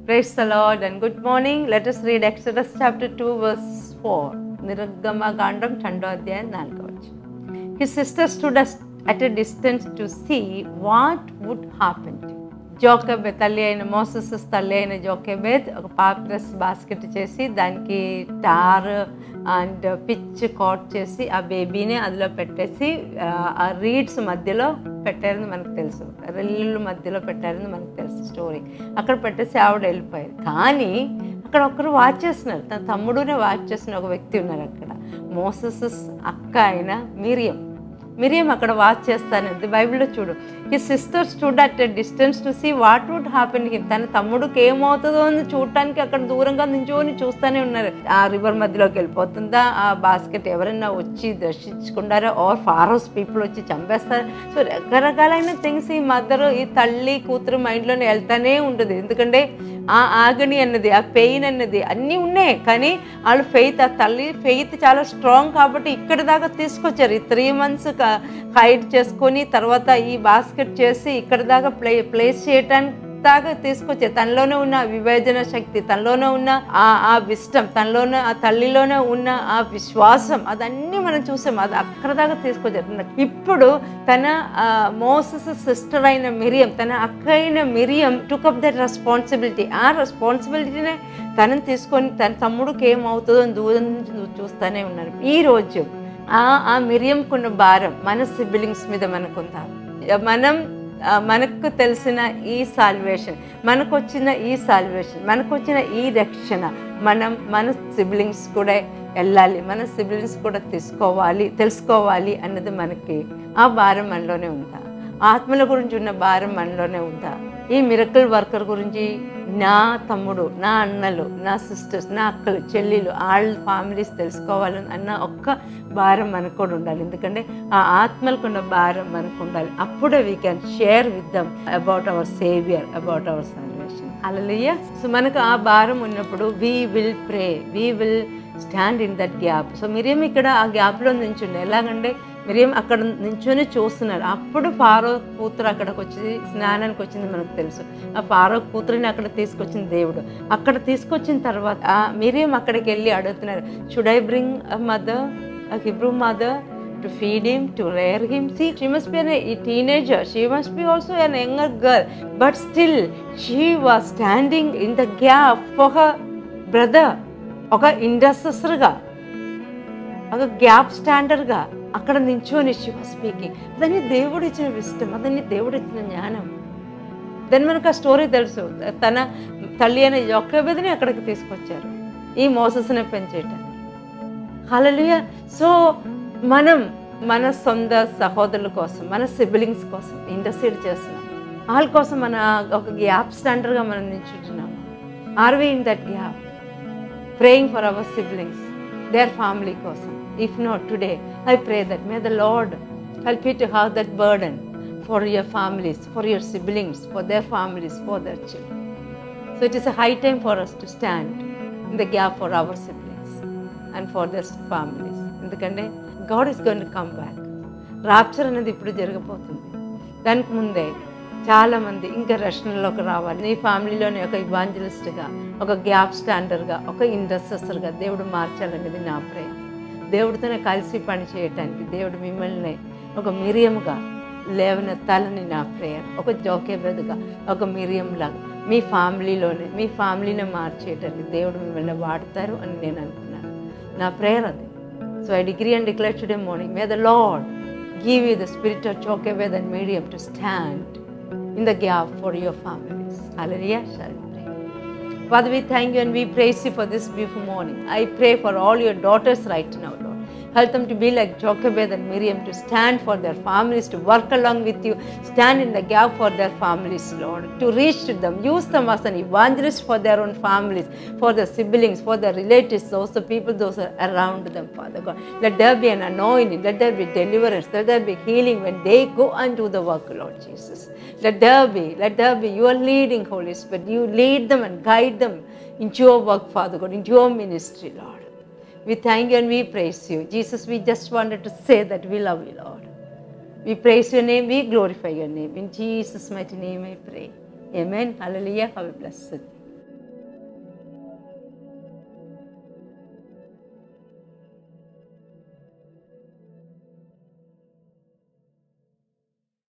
Praise the Lord and good morning. Let us read Exodus chapter 2 verse 4. Nirgamagandam 2వ అధ్యాయం 4వ వచనం. His sister stood at a distance to see what would happen to him. జోకెబెత్ తల్లి అయిన Moses తల్లి అయిన జోకెబెత్ ఒక పాపిరస్ బాస్కెట్ చేసి దానికి టార్ అండ్ పిచ్ కోట్ చేసి ఆ బేబీని అందులో పెట్టేసి ఆ రీడ్స్ మధ్యలో పెట్టారని మనకు తెలుసు, రెల్లు మధ్యలో పెట్టారని మనకు తెలుసు స్టోరీ. అక్కడ పెట్టేసి ఆవిడ వెళ్ళిపోయారు. కానీ అక్కడ ఒకరు వాచ్ చేస్తున్నారు, తన తమ్ముడునే వాచ్ చేస్తున్న ఒక వ్యక్తి ఉన్నారు అక్కడ. మోసెస్ అక్క అయిన మిరియం అక్కడ వాచ్ చేస్తానంది. బైబిల్లో చూడు, his sister stood at a distance to see what would happen him. తన తమ్ముడికి ఏమవుతుందో అని చూడటానికి అక్కడ దూరంగా నించోని చూస్తూనే ఉన్నారు. ఆ రివర్ మధ్యలోకి వెళ్ళిపోతుందా, ఆ బాస్కెట్ ఎవరైనా వచ్చి దర్శించుకుంటారా, ఆర్ ఫారోస్ పీపుల్ వచ్చి చంపేస్తారు. సో రకరకాలైన థింగ్స్ ఈ మదరు, ఈ తల్లి కూతురు మైండ్లోనే వెళ్తానే ఉంటుంది. ఎందుకంటే ఆ ఆగని అన్నది, ఆ పెయిన్ అన్నది అన్నీ ఉన్నాయి. కానీ వాళ్ళు ఫెయిత్, ఆ తల్లి ఫెయిత్ చాలా స్ట్రాంగ్ కాబట్టి ఇక్కడ దాకా తీసుకొచ్చారు. ఈ 3 months హైడ్ చేసుకొని తర్వాత ఈ బాస్కెట్ చేసి ఇక్కడ దాకా ప్లేస్ చేయటానికి దాకా తీసుకొచ్చారు. తనలోనే ఉన్న వివేచన శక్తి, తనలోనే ఉన్న ఆ విష్టం, తనలోనే ఆ తల్లిలోనే ఉన్న ఆ విశ్వాసం, అదన్నీ మనం చూసాం. అది అక్కడ దాకా తీసుకొచ్చారు. ఇప్పుడు తన మోసెస్ సిస్టర్ అయిన మిరియం, తన అక్క అయిన మిరియం టుక్ అప్ దట్ రెస్పాన్సిబిలిటీ. ఆ రెస్పాన్సిబిలిటీనే తనని తీసుకొని తన తమ్ముడికి ఏమవుతుందో అని దూరం చూస్తూనే ఉన్నారు. ఈరోజు ఆ మిరియంకున్న భారం మన సిబ్లింగ్స్ మీద మనకుందా? మనకు తెలిసిన ఈ సాల్వేషన్, మనకు వచ్చిన ఈ రక్షణ మన సిబ్లింగ్స్ కూడా వెళ్ళాలి, మన సిబ్లింగ్స్ కూడా తెలుసుకోవాలి అన్నది మనకి ఆ భారం మనలోనే ఉందా? ఆత్మల గురించి ఉన్న భారం మనలోనే ఉందా? ఈ మిరకల్ వర్కర్ గురించి నా తమ్ముడు, నా అన్నలు, నా సిస్టర్స్, నా అక్కలు, చెల్లెలు, వాళ్ళ ఫ్యామిలీస్ తెలుసుకోవాలని అన్న ఒక్క భారం మనకు కూడా ఉండాలి. ఎందుకంటే ఆ ఆత్మలకున్న భారం మనకు ఉండాలి. అప్పుడే we can share with them about our saviour, about our salvation. Hallelujah. So మనకు ఆ భారం ఉన్నప్పుడు we will pray, we will stand in that gap. So Miriam ఇక్కడ ఆ గ్యాప్లో నించుండే. ఎలాగంటే మిరియం అక్కడ నించొని చూస్తున్నారు. అప్పుడు ఫారో కూతురు అక్కడికి వచ్చి స్నానానికి వచ్చింది మనకు తెలుసు. ఆ ఫారో కూతురిని అక్కడ తీసుకొచ్చిన దేవుడు. అక్కడ తీసుకొచ్చిన తర్వాత మిరియం అక్కడికి వెళ్ళి అడుగుతున్నారు, should I bring a mother, a Hebrew mother, to feed him, to rear him? See, she must be a teenager, she must be also an younger girl, but still she was standing in the gap for her brother. ఒక ఇంటర్సెసర్గా, ఒక gap స్టాండర్గా అక్కడ నించోని she was speaking. అదని దేవుడు ఇచ్చిన wisdom, అదని దేవుడు ఇచ్చిన జ్ఞానం. దాన్ని మనకు ఆ స్టోరీ తెలుసు. తన తల్లి అయిన యోకెబెదుని అక్కడికి తీసుకొచ్చారు ఈ మోసెస్ని పెంచేయటానికి. హల్లెలూయా. సో మనం మన సొంత సహోదరుల కోసం, మన సిబ్లింగ్స్ కోసం ఇంటర్సీడ్ చేస్తున్నాం. వాళ్ళ కోసం మన ఒక గ్యాప్ స్టాండర్డ్గా మనం నిల్చుంటున్నాము. Are we in that gap praying for our siblings, their family కోసం? If not today, I pray that may the Lord help you to have that burden for your families, for your siblings, for their families, for their children. So it is a high time for us to stand in the gap for our siblings and for their families. ఎందుకంటే God is going to come back. Rapture అనేది ఇప్పుడు జరగబోతుంది. దానికి ముందే చాలామంది ఇంకా రక్షణలోకి రావాలి. నీ ఫ్యామిలీలోని ఒక ఇవాంజలిస్ట్గా, ఒక గ్యాప్ స్టాండర్డ్గా, ఒక ఇంటర్సెసర్గా దేవుడు మార్చాలనేది నా ప్రేమ. దేవుడితోనే కలిసి పని చేయటానికి దేవుడు మిమ్మల్ని ఒక మిరియంగా లేవనెత్తాలని నా ప్రేయర్. ఒక జోకెబెదుగా, ఒక మిరియంలాగా మీ ఫ్యామిలీని మార్చేయటానికి దేవుడు మిమ్మల్ని వాడతారు అని నేను అనుకున్నాను. నా ప్రేయర్ అది. So I decree and declare today morning, may the Lord give you the spirit of Jochebed and Miriam to stand in the gap for your families. Hallelujah. Shall we pray? Father, we thank you and we praise you for this beautiful morning. I pray for all your daughters right now, Lord. Help them to be like Jochebed and Miriam, to stand for their families, to work along with you, stand in the gap for their families, Lord, to reach to them, use them as an evangelist for their own families, for their siblings, for their relatives, those the people, those are around them, Father God. Let there be an anointing, let there be deliverance, let there be healing when they go and do the work, Lord Jesus. Let there be your leading, Holy Spirit. You lead them and guide them into your work, Father God, into your ministry, Lord. We thank you and we praise you. Jesus, we just wanted to say that we love you, Lord. We praise your name, we glorify your name. In Jesus' mighty name I pray. Amen. Hallelujah. Have a blessed day.